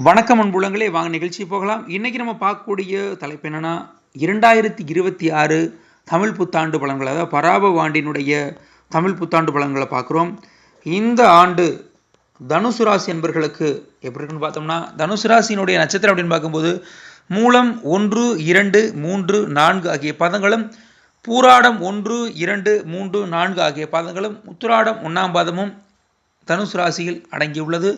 வணக்கம் அன்புள்ளங்களே, வாங்க நிகழ்ச்சி போகலாம். இன்னைக்கு நம்ம பார்க்கக்கூடிய தலைப்பு என்னன்னா 2026 தமிழ் புத்தாண்டு பலன்கள், அதாவது பராபவ ஆண்டினுடைய தமிழ் புத்தாண்டு பலன்களை பார்க்குறோம். இந்த ஆண்டு தனுசு ராசி என்பர்களுக்கு எப்படி இருக்குன்னு பார்த்தோம்னா, தனுசு ராசியினுடைய நட்சத்திரம் அப்படின்னு பார்க்கும்போது மூலம் 1, 2, 3, 4 ஆகிய பாதங்களும், பூராடம் 1, 2, 3, 4 ஆகிய பாதங்களும், உத்திராடம் 1ஆம் பாதமும் தனுசு ராசியில் அடங்கியுள்ளது.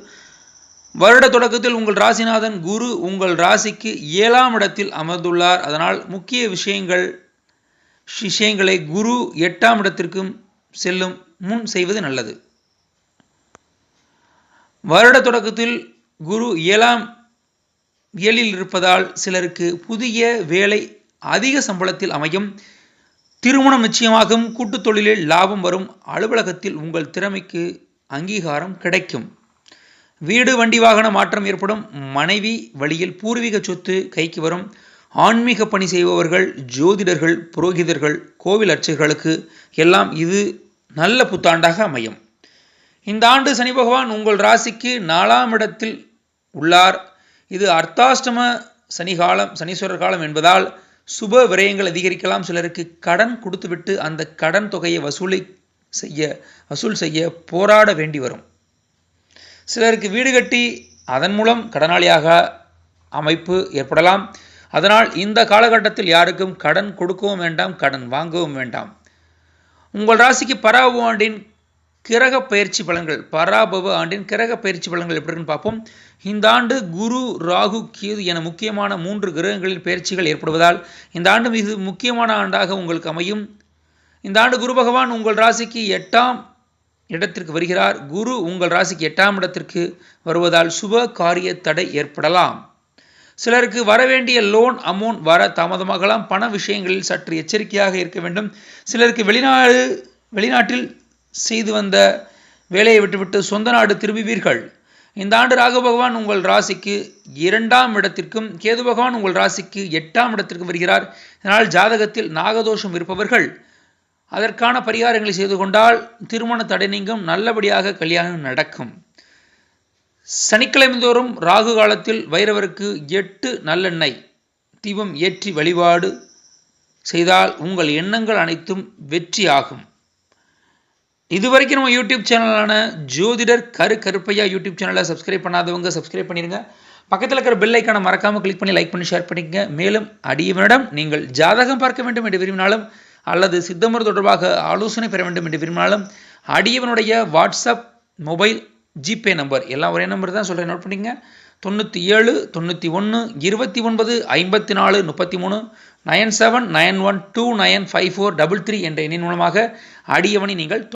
வருட தொடக்கத்தில் உங்கள் ராசிநாதன் குரு உங்கள் ராசிக்கு 7ஆம் இடத்தில் அமர்ந்துள்ளார். அதனால் முக்கிய விஷயங்களை குரு 8ஆம் இடத்திற்கும் செல்லும் முன் செய்வது நல்லது. வருட தொடக்கத்தில் குரு 7இல் இருப்பதால் சிலருக்கு புதிய வேலை அதிக சம்பளத்தில் அமையும். திருமணம் நிச்சயமாகும். கூட்டுத் தொழிலில் லாபம் வரும். அலுவலகத்தில் உங்கள் திறமைக்கு அங்கீகாரம் கிடைக்கும். வீடு வண்டி வாகன மாற்றம் ஏற்படும். மனைவி வழியில் பூர்வீக சொத்து கைக்கு வரும். ஆன்மீக பணி செய்பவர்கள், ஜோதிடர்கள், புரோகிதர்கள், கோவில் அர்ச்சகர்களுக்கு எல்லாம் இது நல்ல புத்தாண்டாக அமையும். இந்த ஆண்டு சனி பகவான் உங்கள் ராசிக்கு 4ஆம் இடத்தில் உள்ளார். இது அர்த்தாஷ்டம சனீஸ்வரர் காலம் என்பதால் சுப விரயங்கள் அதிகரிக்கலாம். சிலருக்கு கடன் கொடுத்துவிட்டு அந்த கடன் தொகையை வசூல் செய்ய போராட வேண்டி வரும். சிலருக்கு வீடு கட்டி அதன் மூலம் கடனாளியாக அமைப்பு ஏற்படலாம். அதனால் இந்த காலகட்டத்தில் யாருக்கும் கடன் கொடுக்கவும் வேண்டாம், கடன் வாங்கவும் வேண்டாம். உங்கள் ராசிக்கு பராபவ ஆண்டின் கிரக பயிற்சி பலன்கள் எப்படி இருக்குன்னு பார்ப்போம். இந்த ஆண்டு குரு, ராகு, கேது என முக்கியமான 3 கிரகங்களின் பயிற்சிகள் ஏற்படுவதால் இந்த ஆண்டு மிக முக்கியமான ஆண்டாக உங்களுக்கு அமையும். இந்த ஆண்டு குரு பகவான் உங்கள் ராசிக்கு 8ஆம் இடத்திற்கு வருகிறார். குரு உங்கள் ராசிக்கு 8ஆம் இடத்திற்கு வருவதால் சுப காரிய தடை ஏற்படலாம். சிலருக்கு வரவேண்டிய லோன் அமௌண்ட் வர தாமதமாகலாம். பண விஷயங்களில் சற்று எச்சரிக்கையாக இருக்க வேண்டும். சிலருக்கு வெளிநாட்டில் செய்து வந்த வேலையை விட்டுவிட்டு சொந்த நாடு திரும்புவீர்கள். இந்த ஆண்டு ராகு பகவான் உங்கள் ராசிக்கு 2ஆம் இடத்திற்கும், கேது பகவான் உங்கள் ராசிக்கு 8ஆம் இடத்திற்கும் வருகிறார். இதனால் ஜாதகத்தில் நாகதோஷம் இருப்பவர்கள் அதற்கான பரிகாரங்களை செய்து கொண்டால் திருமண தடை நீங்கும். நல்லபடியாக கல்யாணம் நடக்கும். சனிக்கிழமை தோறும் ராகு காலத்தில் வைரவருக்கு 8 நல்லெண்ணெய் தீபம் ஏற்றி வழிபாடு செய்தால் உங்கள் எண்ணங்கள் அனைத்தும் வெற்றியாகும். இதுவரைக்கும் நம்ம யூடியூப் சேனலான ஜோதிடர் கருப்பையா யூடியூப் சேனலை சப்ஸ்கிரைப் பண்ணாதவங்க சப்ஸ்கிரைப் பண்ணிடுங்க. பக்கத்தில் இருக்கிற பெல் ஐக்கானை மறக்காமல் கிளிக் பண்ணி லைக் பண்ணி ஷேர் பண்ணிக்கங்க. மேலும் அடியவனிடம் நீங்கள் ஜாதகம் பார்க்க வேண்டும் என்று விரும்பினாலும் அல்லது சித்தமர் தொடர்பாக ஆலோசனை பெற வேண்டும் என்று விரும்பினாலும் அடியவனுடைய வாட்ஸ்அப், மொபைல், ஜிபே நம்பர் எல்லாம் ஒரே நம்பர் தான் சொல்கிறேன், நோட் பண்ணிங்க. 97 91 29 54 33 9791295433 என்ற எண்ணின் மூலமாக அடியவனை நீங்கள்